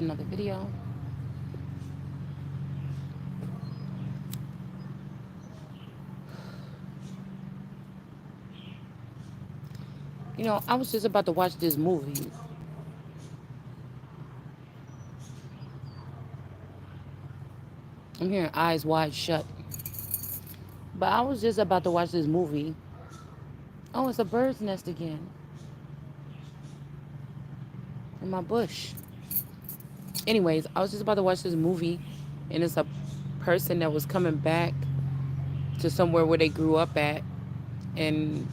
another video. I was just about to watch this movie. I'm hearing eyes wide shut. But I was just about to watch this movie. Oh, it's a bird's nest again in my bush. Anyways, I was just about to watch this movie, and it's a person that was coming back to somewhere where they grew up at, and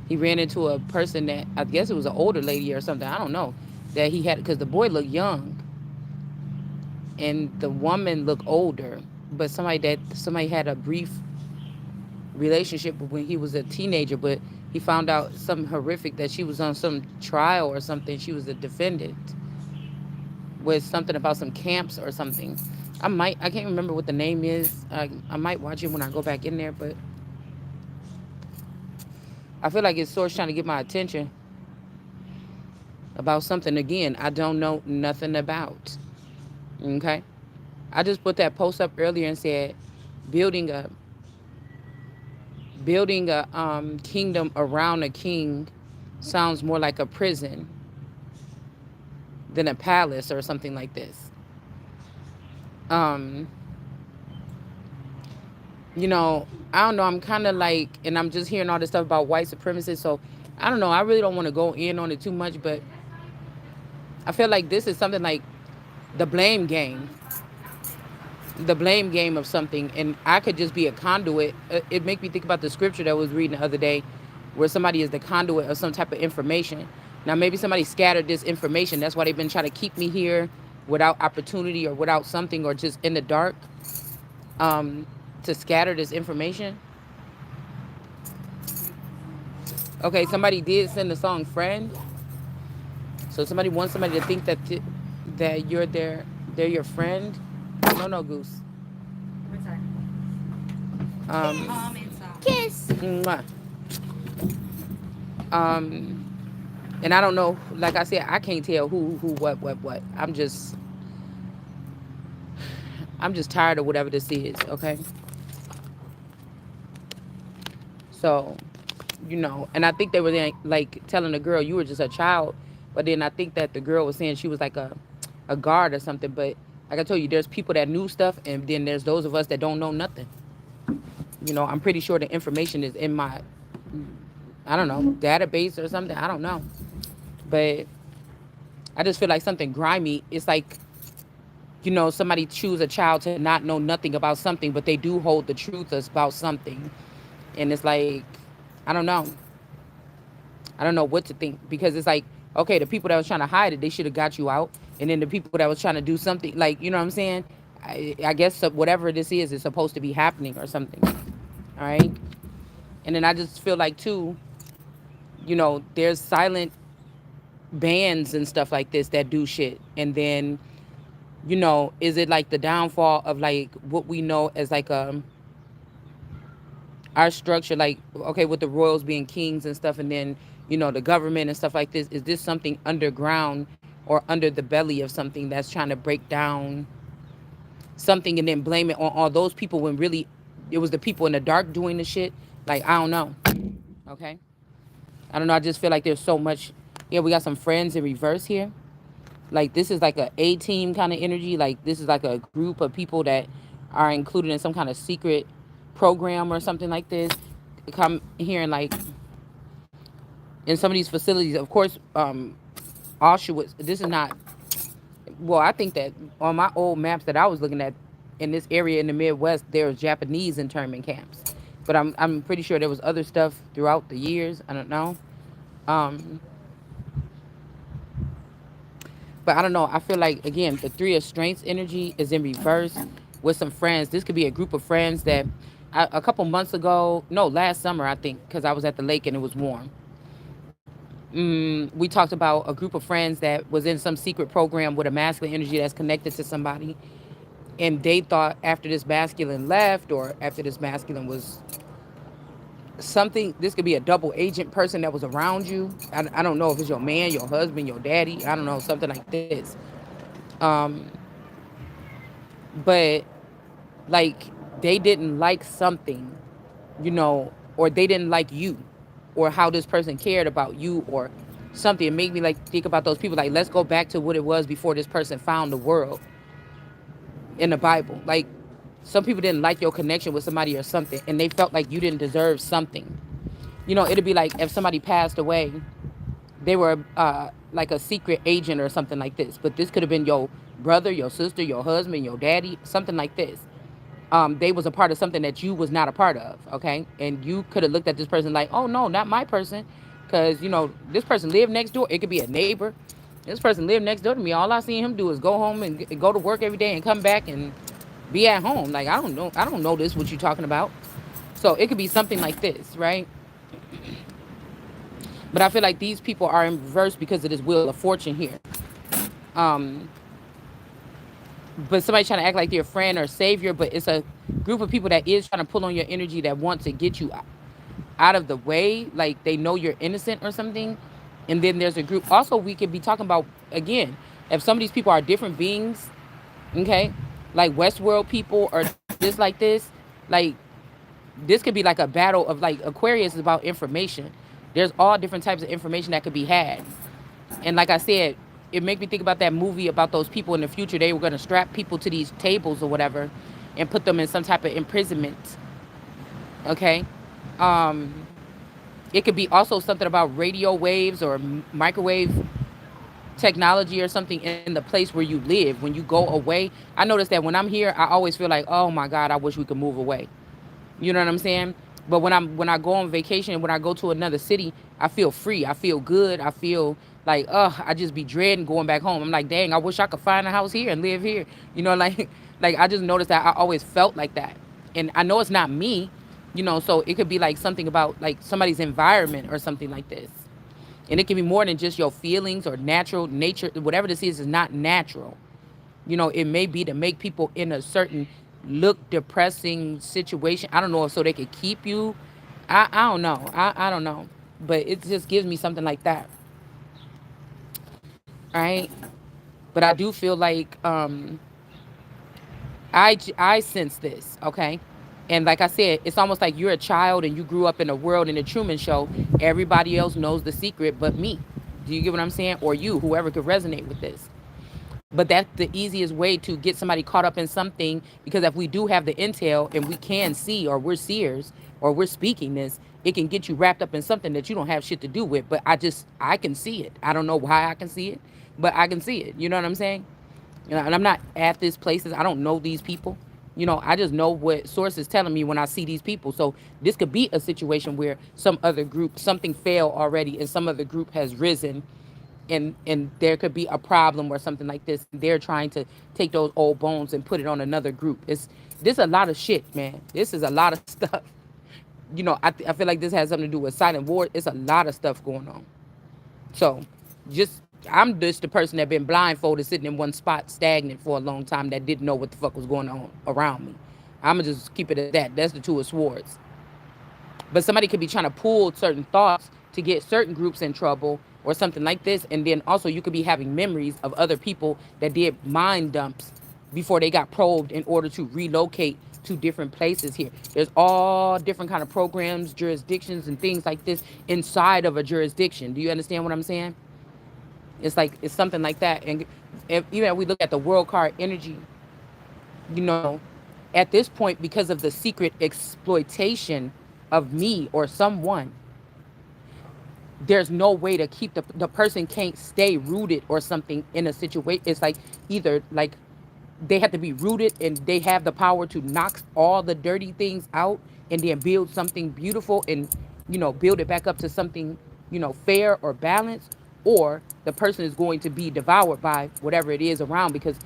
he ran into a person that I guess it was an older lady or something. I don't know that he had because the boy looked young and the woman looked older, but somebody had a brief relationship when he was a teenager, but he found out something horrific that she was on some trial or something. She was a defendant with something about some camps or something. I can't remember what the name is. I might watch it when I go back in there, but I feel like it's Source trying to get my attention about something again I don't know nothing about. Okay? I just put that post up earlier and said building a kingdom around a king sounds more like a prison than a palace or something like this. Um, I don't know. I'm kind of like, and I'm just hearing all this stuff about white supremacists. So I don't know. I really don't want to go in on it too much, but I feel like this is something like the blame game, the blame game of something, and I could just be a conduit. It make me think about the scripture that I was reading the other day, where somebody is the conduit of some type of information. Now maybe somebody scattered this information. That's why they've been trying to keep me here without opportunity or without something or just in the dark, um, to scatter this information. Okay, somebody did send the song "Friend," so somebody wants somebody to think that they're your friend. No, no, Goose. What's that? Um, Kiss. mwah. Um, and I don't know. Like I said, I can't tell who, what. I'm just tired of whatever this is. Okay, so and I think they were then, like telling the girl you were just a child, but then I think that the girl was saying she was like a guard or something. But like I told you, there's people that knew stuff, and then there's those of us that don't know nothing. I'm pretty sure the information is in my, I don't know, database or something. I don't know, but I just feel like something grimy. It's like, somebody choose a child to not know nothing about something, but they do hold the truth about something. And it's like, I don't know. I don't know what to think, because it's like, okay, the people that was trying to hide it, they should have got you out. And then the people that was trying to do something, like, you know what I'm saying? I guess whatever this is supposed to be happening or something. All right. And then I just feel like, too, there's silent bands and stuff like this that do shit. And then, is it like the downfall of like what we know as like our structure, like, okay, with the royals being kings and stuff, and then the government and stuff like this? Is this something underground or under the belly of something that's trying to break down something and then blame it on all those people when really it was the people in the dark doing the shit? Like, I don't know. Okay, I don't know. I just feel like there's so much. Yeah, we got some friends in reverse here. Like, this is like a team kind of energy. Like, this is like a group of people that are included in some kind of secret program or something like this. Come here and like in some of these facilities, of course, Auschwitz. This is not. Well, I think that on my old maps that I was looking at in this area in the Midwest, there was Japanese internment camps, but I'm pretty sure there was other stuff throughout the years. I don't know. Um, But I don't know. I feel like, again, the Three of Strengths energy is in reverse with some friends. This could be a group of friends that a couple months ago, no, last summer, I think, because I was at the lake and it was warm. We talked about a group of friends that was in some secret program with a masculine energy that's connected to somebody. And they thought after this masculine left, or after this masculine was something, this could be a double agent person that was around you. I don't know if it's your man, your husband, your daddy. I don't know, something like this. Um, but like they didn't like something, or they didn't like you, or how this person cared about you, or something. It made me like think about those people. Like, let's go back to what it was before this person found the world in the Bible. Like, some people didn't like your connection with somebody or something, and they felt like you didn't deserve something. It'd be like if somebody passed away, they were like a secret agent or something like this. But this could have been your brother, your sister, your husband, your daddy, something like this. They was a part of something that you was not a part of, okay? And you could have looked at this person like, oh no, not my person, because this person lived next door. It could be a neighbor. This person lived next door to me. All I seen him do is go home and go to work every day and come back and be at home. Like, I don't know this what you talking about. So it could be something like this, right? But I feel like these people are in reverse because of this wheel of fortune here. Um, but somebody trying to act like they're a friend or savior, but it's a group of people that is trying to pull on your energy that want to get you out of the way, like they know you're innocent or something. And then there's a group also we could be talking about, again, if some of these people are different beings, okay, like Westworld people or just like this, like this could be like a battle of, like, Aquarius is about information. There's all different types of information that could be had. And like I said, it made me think about that movie about those people in the future. They were going to strap people to these tables or whatever and put them in some type of imprisonment. Okay. Um, it could be also something about radio waves or microwave technology or something in the place where you live. When you go away, I notice that when I'm here, I always feel like, oh my God, I wish we could move away. You know what I'm saying? But when I go on vacation and when I go to another city, I feel free. I feel good. I feel like, I just be dreading going back home. I'm like, dang, I wish I could find a house here and live here. Like like I just noticed that I always felt like that. And I know it's not me, so it could be like something about like somebody's environment or something like this. And it can be more than just your feelings or natural nature. Whatever this is not natural. It may be to make people in a certain look depressing situation. I don't know, so they could keep you. I don't know. I don't know. But it just gives me something like that. Right? But I do feel like I sense this, okay? And like I said, it's almost like you're a child and you grew up in a world in the Truman Show. Everybody else knows the secret but me. Do you get what I'm saying? Or you, whoever could resonate with this. But that's the easiest way to get somebody caught up in something, because if we do have the intel and we can see, or we're seers, or we're speaking this, it can get you wrapped up in something that you don't have shit to do with. But I can see it. I don't know why I can see it, but I can see it. You know what I'm saying? And I'm not at these places. I don't know these people. I just know what sources telling me when I see these people. So this could be a situation where some other group, something failed already, and some other group has risen, and there could be a problem or something like this. They're trying to take those old bones and put it on another group. It's This a lot of shit, man. This is a lot of stuff. I feel like this has something to do with silent war. It's a lot of stuff going on. So just I'm just the person that been blindfolded, sitting in one spot, stagnant for a long time, that didn't know what the fuck was going on around me. I'ma just keep it at that. That's the two of swords. But somebody could be trying to pull certain thoughts to get certain groups in trouble or something like this. And then also you could be having memories of other people that did mind dumps before they got probed in order to relocate to different places here. There's all different kind of programs, jurisdictions, and things like this inside of a jurisdiction. Do you understand what I'm saying? It's like it's something like that. And even if we look at the world card energy, you know, at this point, because of the secret exploitation of me or someone, there's no way to keep the person can't stay rooted or something in a situation. It's like either like they have to be rooted and they have the power to knock all the dirty things out and then build something beautiful and build it back up to something fair or balanced, or the person is going to be devoured by whatever it is around. Because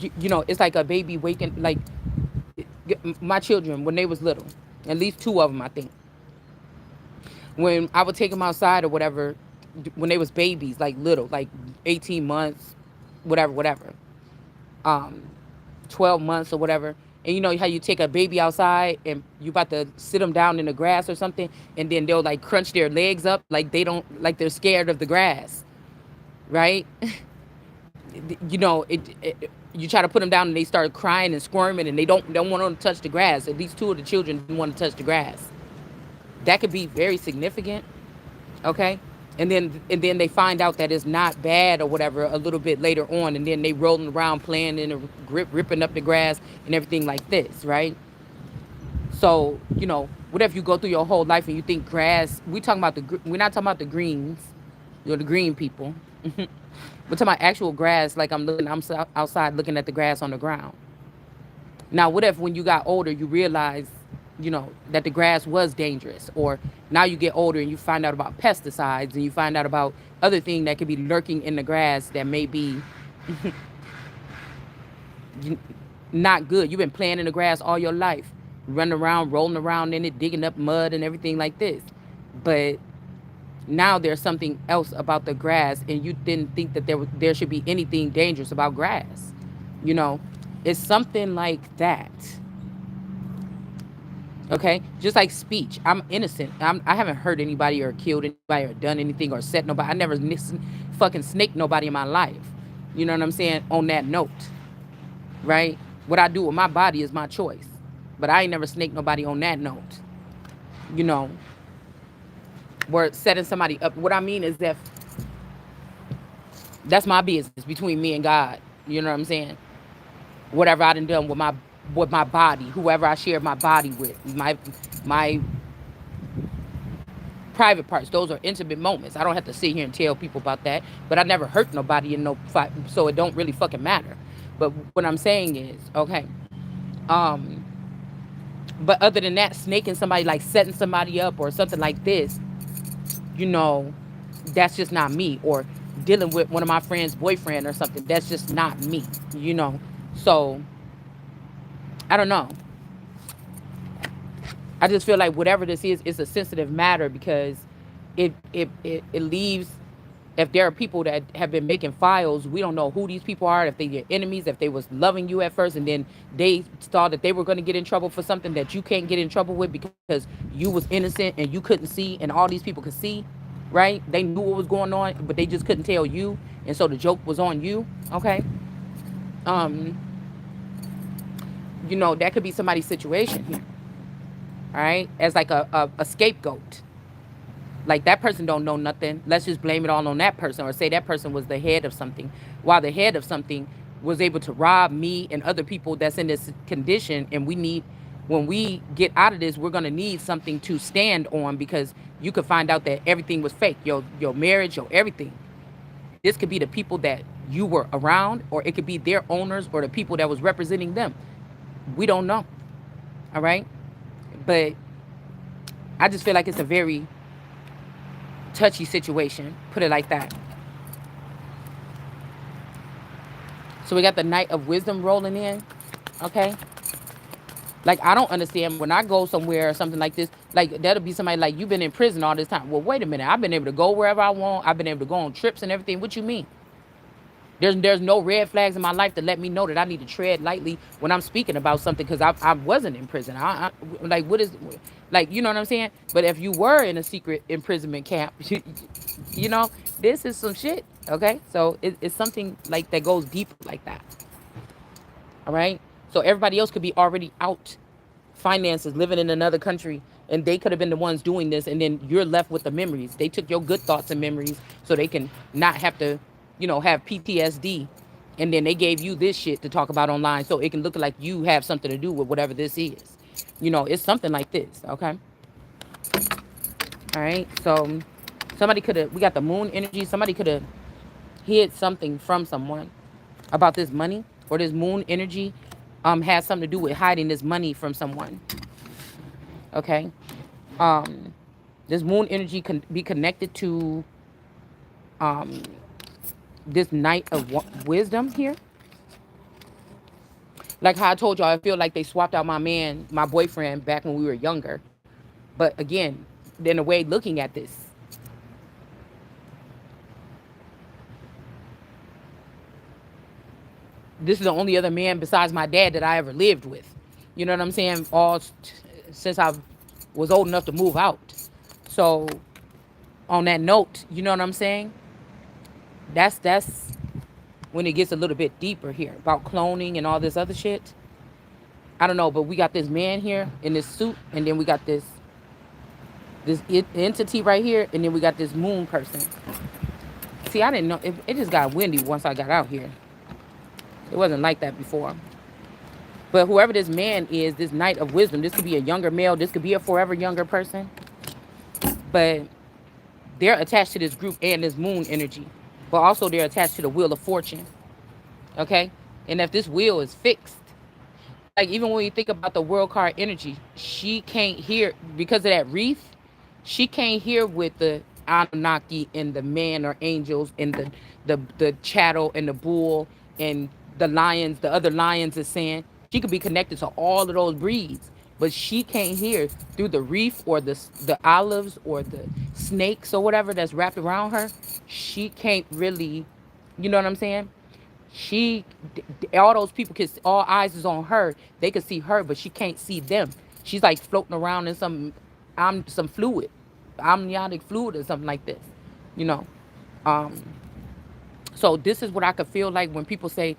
it's like a baby waking, like my children when they was little, at least two of them, I think, when I would take them outside or whatever, when they was babies, like little, like 18 months, whatever, um, 12 months or whatever. And you know how you take a baby outside and you about to sit them down in the grass or something, and then they'll like crunch their legs up like they don't, like they're scared of the grass, right? you know, you try to put them down and they start crying and squirming and they don't want to touch the grass. At least two of the children didn't want to touch the grass. That could be very significant. Okay. And then they find out that it's not bad or whatever a little bit later on, and then they rolling around playing in a grip, ripping up the grass and everything like this, right? So, what if you go through your whole life and you think grass? We're not talking about the greens, the green people. We're talking about actual grass. Like outside looking at the grass on the ground. Now, what if when you got older, you realize, that the grass was dangerous, or now you get older and you find out about pesticides and you find out about other things that could be lurking in the grass that may be not good. You've been playing in the grass all your life, running around, rolling around in it, digging up mud and everything like this. But now there's something else about the grass, and you didn't think that there should be anything dangerous about grass. You know, it's something like that. Okay, just like speech. I'm innocent. I haven't hurt anybody or killed anybody or done anything or set nobody. I never fucking snaked nobody in my life. You know what I'm saying? On that note, right? What I do with my body is my choice. But I ain't never snaked nobody on that note. You know, we're setting somebody up. What I mean is that that's my business between me and God. You know what I'm saying? Whatever I done with my body, whoever I share my body with, my private parts. Those are intimate moments. I don't have to sit here and tell people about that. But I never hurt nobody in no fight, so it don't really fucking matter. But what I'm saying is, okay. Um, but other than that, snaking somebody, like setting somebody up or something like this, you know, that's just not me. Or dealing with one of my friends' boyfriend or something, that's just not me. You know, so I don't know. I just feel like whatever this is, it's a sensitive matter because it leaves. If there are people that have been making files, we don't know who these people are. If they your enemies, if they was loving you at first, and then they thought that they were going to get in trouble for something that you can't get in trouble with because you was innocent and you couldn't see, and all these people could see, right? They knew what was going on, but they just couldn't tell you, and so the joke was on you. Okay, um, that could be somebody's situation here. All right, as like a scapegoat. Like that person don't know nothing. Let's just blame it all on that person, or say that person was the head of something, while the head of something was able to rob me and other people that's in this condition. And when we get out of this, we're gonna need something to stand on, because you could find out that everything was fake. Your marriage, your everything. This could be the people that you were around, or it could be their owners or the people that was representing them. We don't know. All right, but I just feel like it's a very touchy situation, put it like that. So we got the Knight of Wisdom rolling in. Okay, like I don't understand when I go somewhere or something like this, like that'll be somebody like, you've been in prison all this time. Well, wait a minute, I've been able to go wherever I want. I've been able to go on trips and everything. What you mean? There's no red flags in my life to let me know that I need to tread lightly when I'm speaking about something, because I wasn't in prison. Like, what is, like, you know what I'm saying? But if you were in a secret imprisonment camp, you know, this is some shit. Okay, so it's something like that goes deeper like that. All right, so everybody else could be already out, finances, living in another country, and they could have been the ones doing this, and then you're left with the memories. They took your good thoughts and memories so they can not have to, have PTSD, and then they gave you this shit to talk about online so it can look like you have something to do with whatever this is. It's something like this. Okay, all right, so somebody could have, we got the moon energy, somebody could have hid something from someone about this money, or this moon energy has something to do with hiding this money from someone. Okay, um this moon energy can be connected to um this Knight of Wisdom here. Like how I told y'all, I feel like they swapped out my boyfriend back when we were younger. But again, in a way, looking at this, this is the only other man besides my dad that I ever lived with. You know what I'm saying? Since I was old enough to move out. So on that note, you know what I'm saying? That's when it gets a little bit deeper here about cloning and all this other shit. I don't know, but we got this man here in this suit, and then we got this entity right here, and then we got this moon person. See, I didn't know. It just got windy once I got out here. It wasn't like that before. But whoever this man is, this knight of wisdom, this could be a younger male, this could be a forever younger person. But they're attached to this group and this moon energy. But also they're attached to the wheel of fortune. Okay? And if this wheel is fixed, like even when you think about the world card energy, she can't hear because of that wreath. She can't hear with the Anunnaki and the man or angels and the chattel and the bull and the lions, the other lions is saying. She could be connected to all of those breeds, but she can't hear through the reef or the olives or the snakes or whatever that's wrapped around her. She can't really, you know what I'm saying? She, all those people can, all eyes is on her. They can see her, but she can't see them. She's like floating around in some fluid, amniotic fluid or something like this, you know. Um, so this is what I could feel like when people say,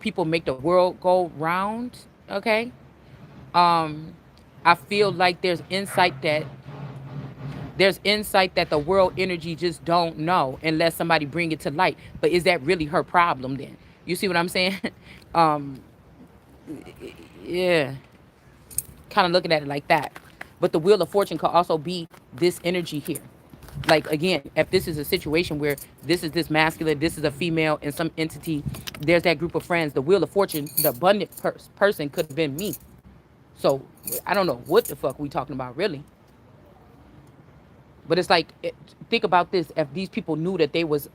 people make the world go round. Okay. Um, I feel like there's insight that the world energy just don't know unless somebody bring it to light. But is that really her problem then? You see what I'm saying? um, yeah, kind of looking at it like that. But the wheel of fortune could also be this energy here. Like again, if this is a situation where this masculine, this is a female, and some entity, there's that group of friends. The wheel of fortune, the abundant person could have been me. So I don't know what the fuck we talking about really. But it's like, think about this: if these people knew that they was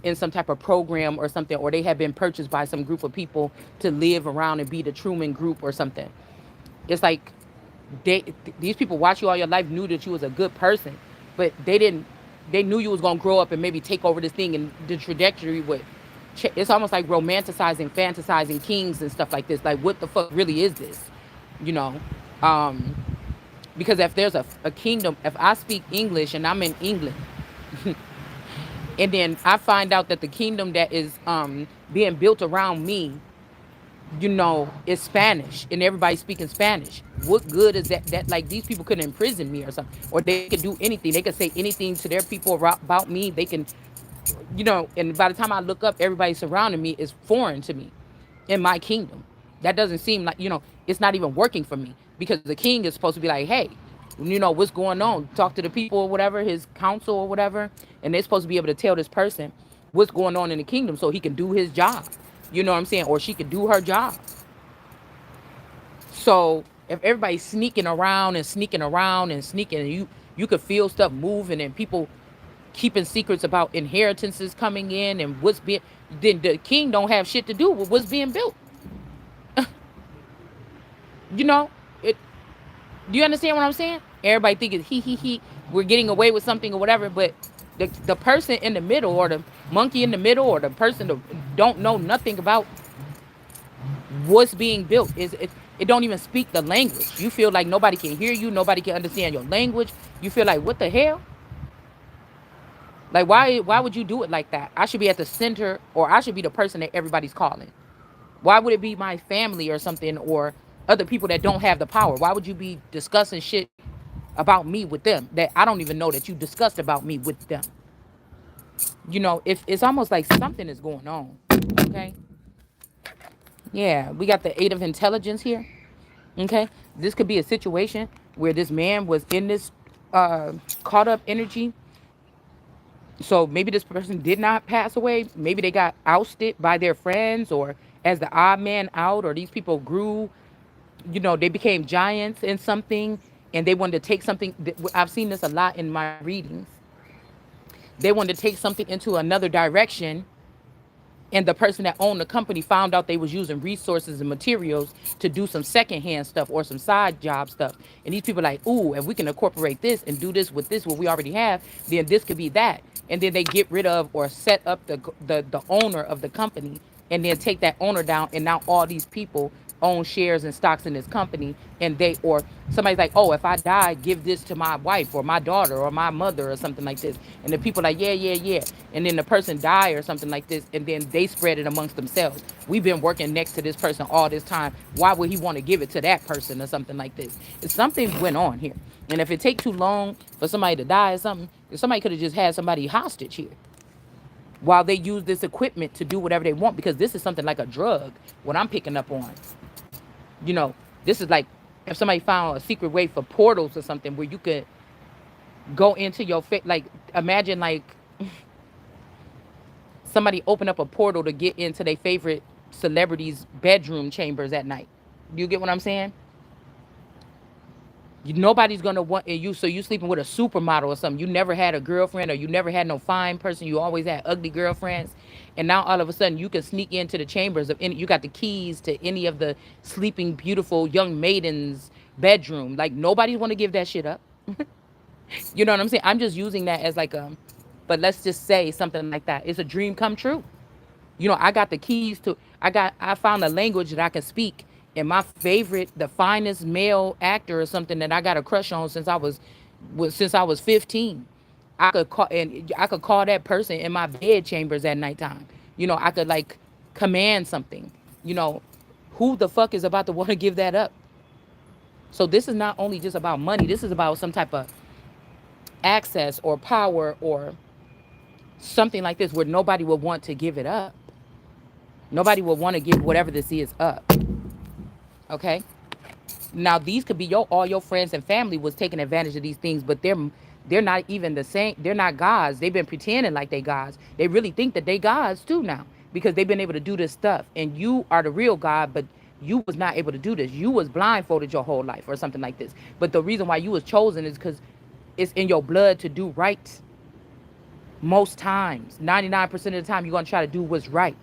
in some type of program or something, or they had been purchased by some group of people to live around and be the Truman Group or something. It's like these people watch you all your life, knew that you was a good person, but they didn't. They knew you was gonna grow up and maybe take over this thing, and the trajectory would. It's almost like romanticizing, fantasizing kings and stuff like this. Like, what the fuck really is this? You know. Um, because if there's a kingdom, if I speak English and I'm in England, and then I find out that the kingdom that is being built around me, is Spanish and everybody's speaking Spanish. What good is that? That like these people couldn't imprison me or something, or they could do anything. They could say anything to their people about me. They can, and by the time I look up, everybody surrounding me is foreign to me in my kingdom. That doesn't seem like, it's not even working for me because the king is supposed to be like, hey, what's going on? Talk to the people or whatever, his council or whatever. And they're supposed to be able to tell this person what's going on in the kingdom so he can do his job. You know what I'm saying? Or she could do her job. So if everybody's sneaking around and sneaking around and sneaking, and you could feel stuff moving and people keeping secrets about inheritances coming in and what's being, then the king don't have shit to do with what's being built. You know, it. Do you understand what I'm saying? Everybody thinking he, we're getting away with something or whatever, but the person in the middle, or the monkey in the middle, or the person that don't know nothing about what's being built, it don't even speak the language. You feel like nobody can hear you, nobody can understand your language. You feel like, what the hell? Like, why would you do it like that? I should be at the center, or I should be the person that everybody's calling. Why would it be my family or something, or other people that don't have the power? Why would you be discussing shit about me with them that I don't even know that you discussed about me with them? If it's almost like something is going on. Okay. Yeah, we got the eight of intelligence here. Okay. This could be a situation where this man was in this caught up energy. So maybe this person did not pass away. Maybe they got ousted by their friends, or as the odd man out, or these people grew, they became giants in something, and they wanted to take something. I've seen this a lot in my readings. They wanted to take something into another direction, and the person that owned the company found out they was using resources and materials to do some secondhand stuff or some side job stuff. And these people are like, ooh, if we can incorporate this and do this with this, what we already have, then this could be that. And then they get rid of or set up the owner of the company, and then take that owner down. And now all these people own shares and stocks in this company, and they, or somebody's like, oh, if I die, give this to my wife or my daughter or my mother or something like this, and the people like, yeah, yeah, yeah, and then the person die or something like this, and then they spread it amongst themselves. We've been working next to this person all this time. Why would he want to give it to that person or something like this? If something went on here, and if it take too long for somebody to die or something, somebody could have just had somebody hostage here while they use this equipment to do whatever they want, because this is something like a drug, what I'm picking up on. You know, this is like if somebody found a secret way for portals or something where you could go into your like imagine like somebody open up a portal to get into their favorite celebrities' bedroom chambers at night. You get what I'm saying? Nobody's gonna want you, so you sleeping with a supermodel or something. You never had a girlfriend, or you never had no fine person. You always had ugly girlfriends, and now all of a sudden you can sneak into the chambers of any. You got the keys to any of the sleeping beautiful young maidens' bedroom. Like nobody want to give that shit up. You know what I'm saying? I'm just using that as like a, but let's just say something like that. It's a dream come true. You know, I got the keys to, I found a language that I can speak. And my favorite, the finest male actor or something that I got a crush on since I was 15. I could call that person in my bed chambers at nighttime. You know, I could like command something. You know, who the fuck is about to want to give that up? So this is not only just about money. This is about some type of access or power or something like this where nobody will want to give it up. Nobody will want to give whatever this is up. Okay. Now these could be all your friends and family was taking advantage of these things, but they're not even the same. They're not gods. They've been pretending like they gods. They really think that they gods too now because they've been able to do this stuff. And you are the real God, but you was not able to do this. You was blindfolded your whole life or something like this. But the reason why you was chosen is because it's in your blood to do right. Most times, 99% of the time, you're gonna try to do what's right.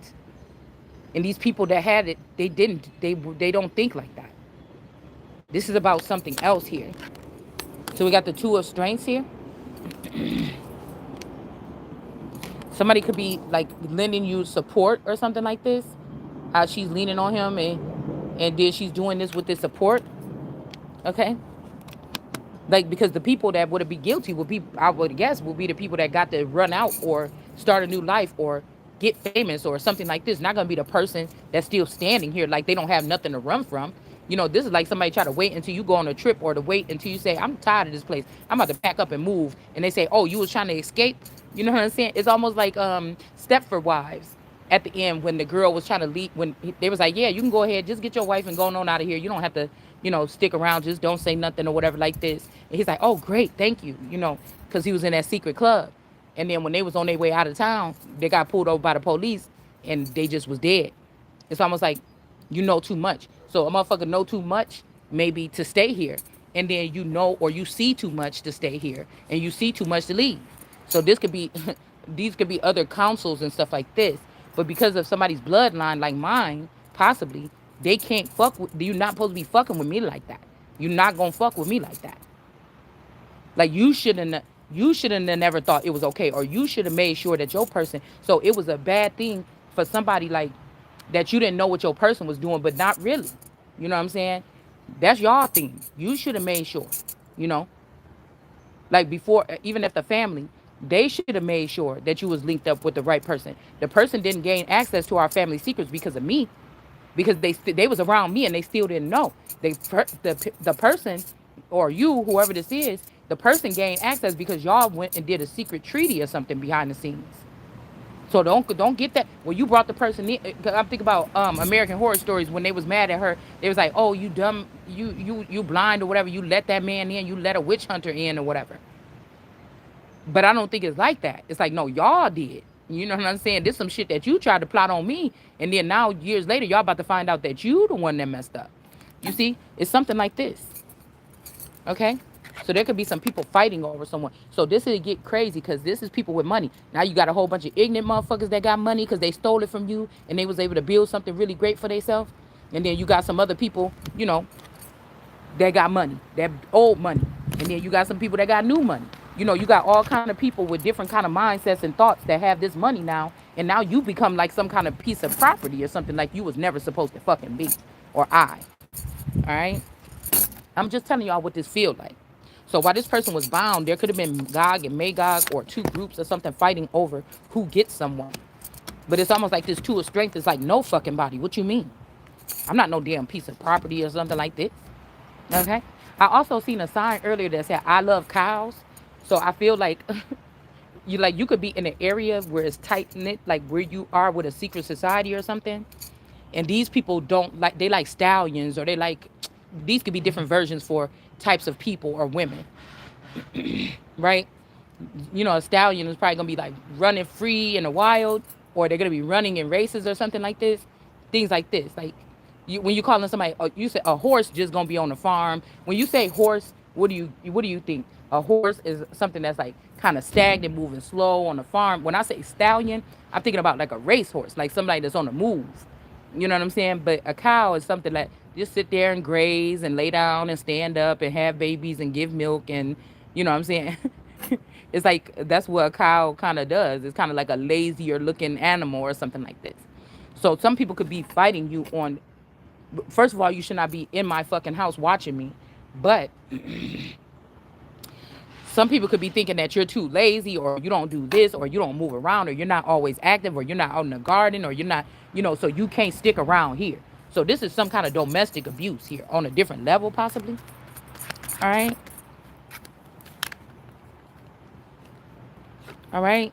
And these people that had it, they didn't. They don't think like that. This is about something else here. So we got the two of strengths here. Somebody could be like lending you support or something like this. How she's leaning on him and then she's doing this with this support. Okay. Like because the people that would be guilty would be, I would guess, would be the people that got to run out or start a new life or get famous or something like this. Not gonna be the person that's still standing here like they don't have nothing to run from. You know, this is like somebody try to wait until you go on a trip or to wait until you say, I'm tired of this place. I'm about to pack up and move. And they say, oh, you was trying to escape. You know what I'm saying? It's almost like Stepford Wives at the end when the girl was trying to leave, when they was like, yeah, you can go ahead, just get your wife and go on out of here. You don't have to, you know, stick around, just don't say nothing or whatever like this. And he's like, oh, great, thank you, you know, because he was in that secret club. And then when they was on their way out of town, they got pulled over by the police and they just was dead. It's almost like you know too much. So a motherfucker know too much maybe to stay here. And then you know or you see too much to stay here. And you see too much to leave. So this could be, these could be other councils and stuff like this. But because of somebody's bloodline like mine, possibly, they can't fuck with, you're not supposed to be fucking with me like that. You're not gonna fuck with me like that. Like you shouldn't have never thought it was okay, or you should have made sure that your person. So it was a bad thing for somebody like that you didn't know what your person was doing, but not really. You know what I'm saying? That's y'all thing. You should have made sure. You know, like before, even if the family, they should have made sure that you was linked up with the right person. The person didn't gain access to our family secrets because of me, because they was around me and they still didn't know. The person or you, whoever this is, the person gained access because y'all went and did a secret treaty or something behind the scenes. So don't get that when you brought the person in. Cause I'm thinking about American Horror Stories when they was mad at her. They was like, oh, you dumb, you blind or whatever. You let that man in. You let a witch hunter in or whatever. But I don't think it's like that. It's like, no, y'all did. You know what I'm saying? This some shit that you tried to plot on me. And then now, years later, y'all about to find out that you the one that messed up. You see? It's something like this. Okay? So there could be some people fighting over someone. So this is get crazy because this is people with money. Now you got a whole bunch of ignorant motherfuckers that got money because they stole it from you and they was able to build something really great for themselves. And then you got some other people, you know, that got money, that old money. And then you got some people that got new money. You know, you got all kind of people with different kind of mindsets and thoughts that have this money now, And now you become like some kind of piece of property or something like you was never supposed to fucking be. Or I. All right? I'm just telling y'all what this feel like. So while this person was bound, there could have been Gog and Magog or two groups or something fighting over who gets someone. But it's almost like this two of strength is like no fucking body. What you mean? I'm not no damn piece of property or something like this. Okay. I also seen a sign earlier that said I love cows. So I feel like you could be in an area where it's tight knit, like where you are with a secret society or something. And these people don't like they like stallions or they like these could be different versions for types of people or women, right? You know, a stallion is probably gonna be like running free in the wild, or they're gonna be running in races or something like this. Things like this. Like when you calling somebody, you say a horse just gonna be on the farm. When you say horse, what do you think? A horse is something that's like kind of stagnant, moving slow on the farm. When I say stallion, I'm thinking about like a racehorse, like somebody that's on the move. You know what I'm saying? But a cow is something that just sit there and graze and lay down and stand up and have babies and give milk and you know what I'm saying? It's like that's what a cow kind of does. It's kind of like a lazier looking animal or something like this. So some people could be fighting you on. First of all, you should not be in my fucking house watching me. But some people could be thinking that you're too lazy or you don't do this or you don't move around or you're not always active or you're not out in the garden or you're not, so you can't stick around here. So this is some kind of domestic abuse here on a different level, possibly. All right. All right.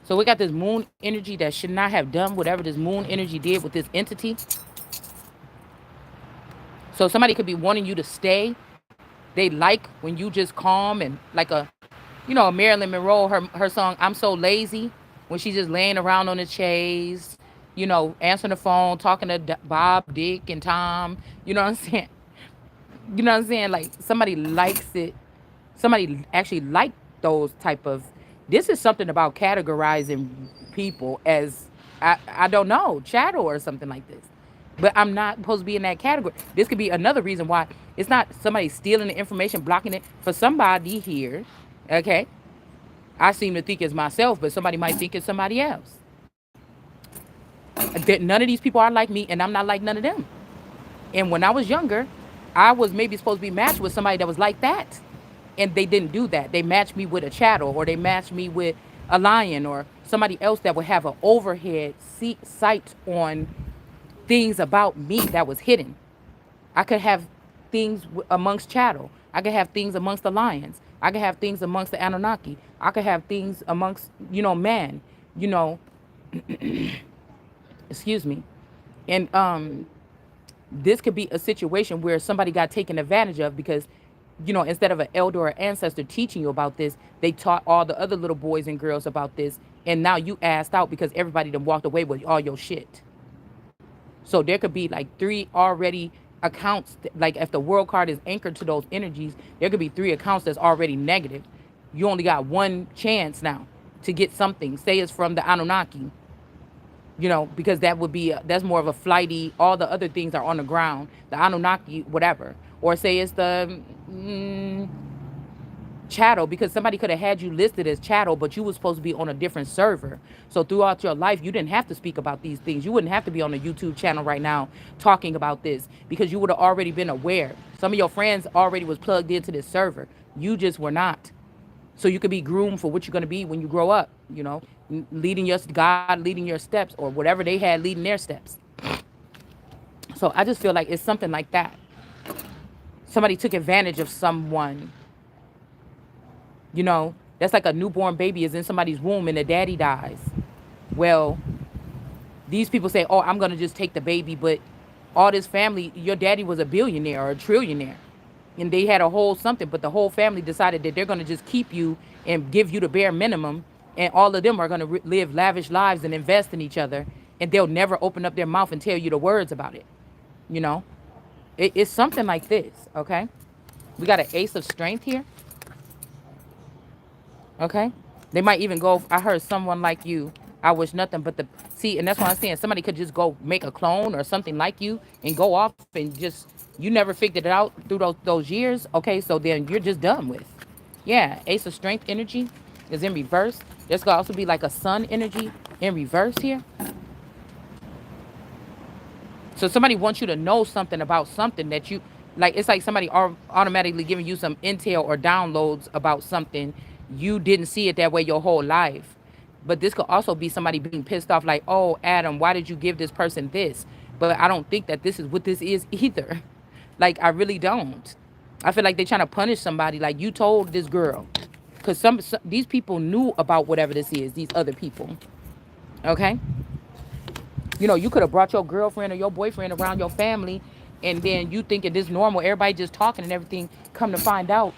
So we got this moon energy that should not have done whatever this moon energy did with this entity. So somebody could be wanting you to stay. They like when you just calm and like a Marilyn Monroe, her song "I'm So Lazy," when she's just laying around on the chaise, answering the phone, talking to Bob, Dick, and Tom. You know what I'm saying? You know what I'm saying? Like somebody likes it. Somebody actually like those type of. This is something about categorizing people as I don't know chattel or something like this. But I'm not supposed to be in that category. This could be another reason why it's not somebody stealing the information, blocking it for somebody here. Okay, I seem to think it's myself, but somebody might think it's somebody else. That none of these people are like me, and I'm not like none of them. And when I was younger, I was maybe supposed to be matched with somebody that was like that. And they didn't do that. They matched me with a chattel or they matched me with a lion or somebody else that would have an overhead sight on things about me that was hidden. I could have things amongst chattel. I could have things amongst the lions. I could have things amongst the Anunnaki. I could have things amongst, man, you know, excuse me. And this could be a situation where somebody got taken advantage of because instead of an elder or ancestor teaching you about this, they taught all the other little boys and girls about this. And now you asked out because everybody done walked away with all your shit. So there could be like three already accounts. Like if the world card is anchored to those energies, there could be three accounts that's already negative. You only got one chance now to get something. Say it's from the Anunnaki, because that would be, that's more of a flighty, all the other things are on the ground, the Anunnaki, whatever. Or say it's the chattel, because somebody could have had you listed as chattel, but you were supposed to be on a different server. So throughout your life, you didn't have to speak about these things. You wouldn't have to be on a YouTube channel right now talking about this because you would have already been aware. Some of your friends already was plugged into this server. You just were not. So you could be groomed for what you're going to be when you grow up, God leading your steps or whatever they had leading their steps. So I just feel like it's something like that. Somebody took advantage of someone. That's like a newborn baby is in somebody's womb and the daddy dies. Well, these people say, oh, I'm going to just take the baby. But all this family, your daddy was a billionaire or a trillionaire. And they had a whole something, but the whole family decided that they're going to just keep you and give you the bare minimum. And all of them are going to live lavish lives and invest in each other. And they'll never open up their mouth and tell you the words about it. It's something like this, okay? We got an ace of strength here. Okay? They might even go, I heard someone like you. I wish nothing but the, see, and that's what I'm saying. Somebody could just go make a clone or something like you and go off and just, you never figured it out through those years. Okay, so then you're just done with. Yeah, ace of strength energy is in reverse. There's could also be like a sun energy in reverse here. So somebody wants you to know something about something that you like. It's like somebody automatically giving you some intel or downloads about something. You didn't see it that way your whole life. But this could also be somebody being pissed off, like, oh, Adam, why did you give this person this? But I don't think that this is what this is either. Like, I really don't. I feel like they're trying to punish somebody. Like, you told this girl. Because some these people knew about whatever this is, these other people. Okay? You know, you could have brought your girlfriend or your boyfriend around your family, and then you thinking this normal, everybody just talking and everything. Come to find out,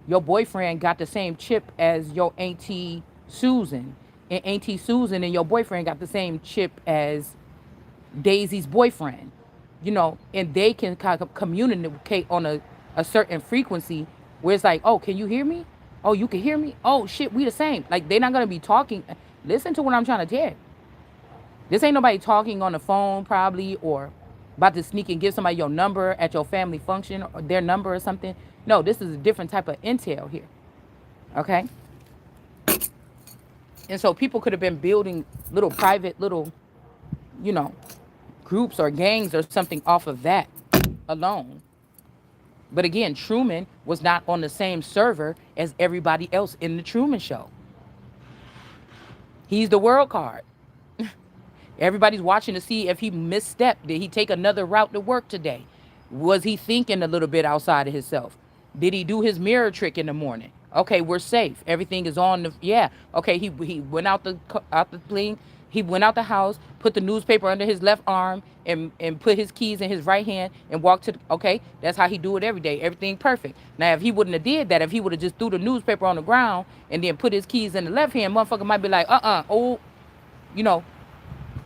your boyfriend got the same chip as your auntie Susan, and auntie Susan and your boyfriend got the same chip as Daisy's boyfriend. You know, and they can kind of communicate on a certain frequency where it's like, oh, can you hear me? Oh, you can hear me? Oh shit, we the same. Like, they're not gonna be talking. Listen to what I'm trying to tell you. This ain't nobody talking on the phone probably, or about to sneak and give somebody your number at your family function or their number or something. No, this is a different type of intel here. Okay? And so people could have been building little private little, you know, groups or gangs or something off of that alone. But again, Truman was not on the same server as everybody else in the Truman Show. He's the world card. Everybody's watching to see if he misstepped. Did he take another route to work today? Was he thinking a little bit outside of himself? Did he do his mirror trick in the morning? Okay, we're safe. Everything is on the yeah. Okay, he went out the plane. He went out the house, put the newspaper under his left arm, and put his keys in his right hand and walked to the, okay. That's how he do it every day. Everything perfect. Now, if he wouldn't have did that, if he would have just threw the newspaper on the ground and then put his keys in the left hand, motherfucker might be like, oh, you know,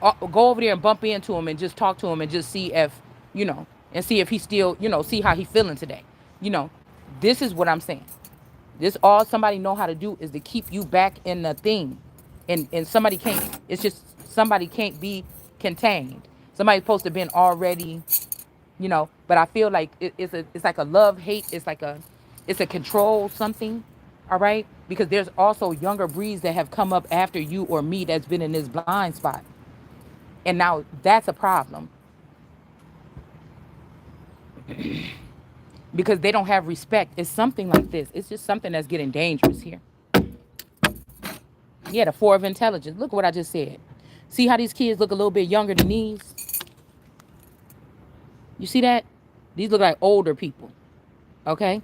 go over there and bump into him and just talk to him and just see if, you know, and see if he still, you know, see how he feeling today. You know, this is what I'm saying. This all somebody know how to do is to keep you back in the thing. And somebody can't, it's just somebody can't be contained. Somebody's supposed to have been already, you know, but I feel like it's like a love hate. It's a control something. All right. Because there's also younger breeds that have come up after you or me that's been in this blind spot. And now that's a problem because they don't have respect. It's something like this. It's just something that's getting dangerous here. Yeah, the four of intelligence. Look what I just said. See how these kids look a little bit younger than these? You see that? These look like older people. Okay?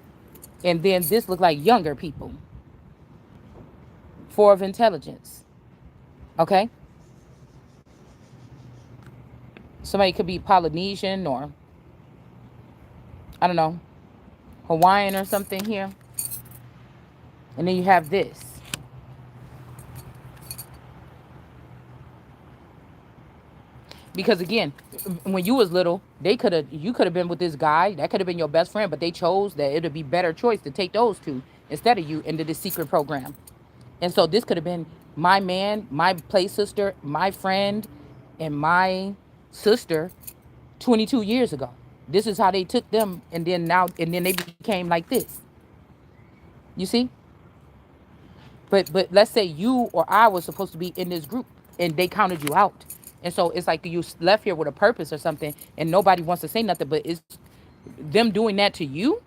And then this look like younger people. Four of intelligence. Okay? Somebody could be Polynesian or, I don't know, Hawaiian or something here. And then you have this. Because again, when you was little, you could have been with this guy. That could have been your best friend, but they chose that it would be better choice to take those two instead of you into this secret program. And so this could have been my man, my play sister, my friend, and my sister 22 years ago. This is how they took them, and then they became like this. You see? But let's say you or I was supposed to be in this group and they counted you out. And so it's like you left here with a purpose or something and nobody wants to say nothing, but it's them doing that to you,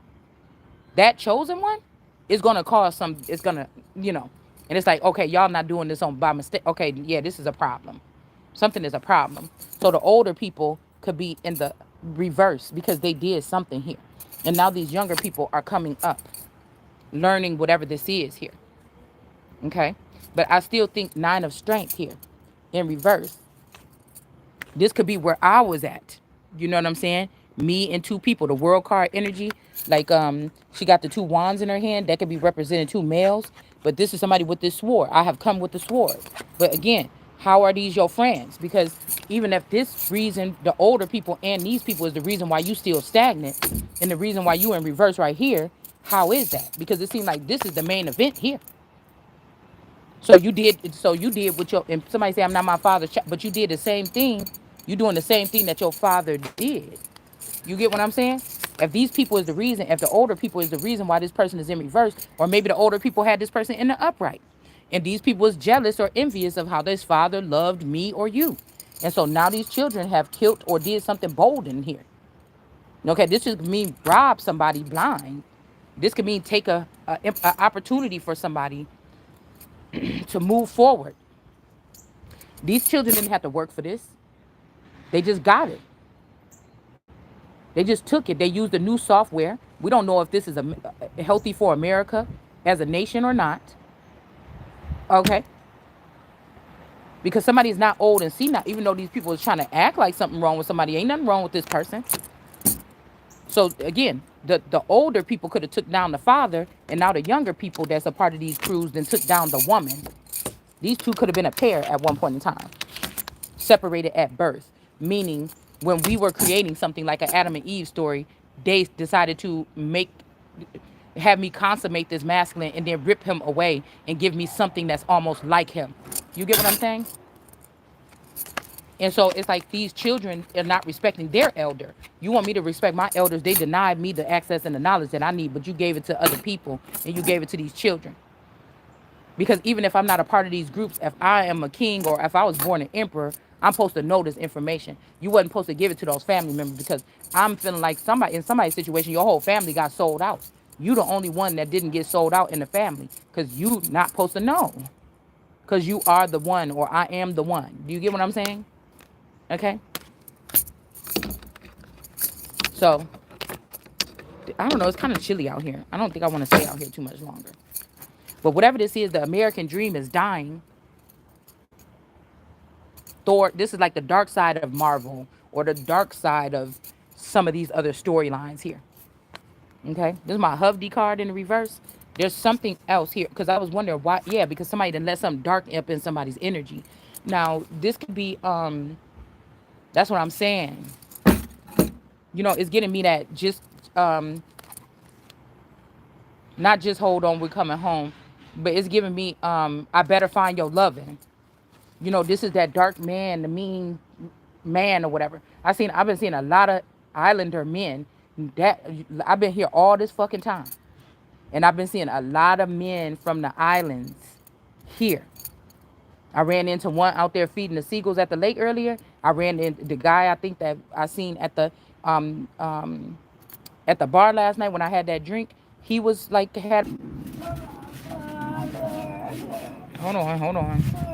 that chosen one, is gonna cause some, it's gonna, you know, and it's like, okay, y'all not doing this on by mistake. Okay, yeah, this is a problem. Something is a problem. So the older people could be in the reverse because they did something here. And now these younger people are coming up, learning whatever this is here. Okay? But I still think nine of strength here in reverse. This could be where I was at. You know what I'm saying? Me and two people, the world card energy. Like she got the two wands in her hand. That could be representing two males. But this is somebody with this sword. I have come with the sword. But again, how are these your friends? Because even if this reason, the older people and these people is the reason why you still stagnant and the reason why you in reverse right here, how is that? Because it seems like this is the main event here. So you did with your, and somebody say I'm not my father's child, but you did the same thing. You doing the same thing that your father did. You get what I'm saying? If these people is the reason, if the older people is the reason why this person is in reverse, or maybe the older people had this person in the upright. And these people was jealous or envious of how this father loved me or you. And so now these children have killed or did something bold in here. Okay, this just mean rob somebody blind. This could mean take a opportunity for somebody to move forward. These children didn't have to work for this. They just got it. They just took it. They used the new software. We don't know if this is healthy for America as a nation or not. Okay, because somebody is not old and senile, even though these people are trying to act like something wrong with somebody. Ain't nothing wrong with this person. So again, the older people could have took down the father, and now the younger people that's a part of these crews then took down the woman. These two could have been a pair at one point in time, separated at birth. Meaning, when we were creating something like an Adam and Eve story, they decided to have me consummate this masculine and then rip him away and give me something that's almost like him. You get what I'm saying? And so it's like these children are not respecting their elder. You want me to respect my elders? They denied me the access and the knowledge that I need, but you gave it to other people and you gave it to these children. Because even if I'm not a part of these groups, if I am a king or if I was born an emperor, I'm supposed to know this information. You wasn't supposed to give it to those family members because I'm feeling like somebody in somebody's situation, your whole family got sold out. You the only one that didn't get sold out in the family because you not supposed to know. Because you are the one or I am the one. Do you get what I'm saying? Okay. So I don't know. It's kind of chilly out here. I don't think I want to stay out here too much longer. But whatever this is, the American dream is dying. Thor, this is like the dark side of Marvel or the dark side of some of these other storylines here. Okay. This is my Hovd card in the reverse. There's something else here because I was wondering why. Yeah, because somebody done let something dark up in somebody's energy. Now, this could be, that's what I'm saying. You know, it's getting me that just, not just hold on, we're coming home, but it's giving me, I better find your loving. You know, this is that dark man, the mean man or whatever. I've been seeing a lot of Islander men that I've been here all this fucking time. And I've been seeing a lot of men from the islands here. I ran into one out there feeding the seagulls at the lake earlier. I ran into the guy I think that I seen um um at the bar last night when I had that drink. He was like had hold on.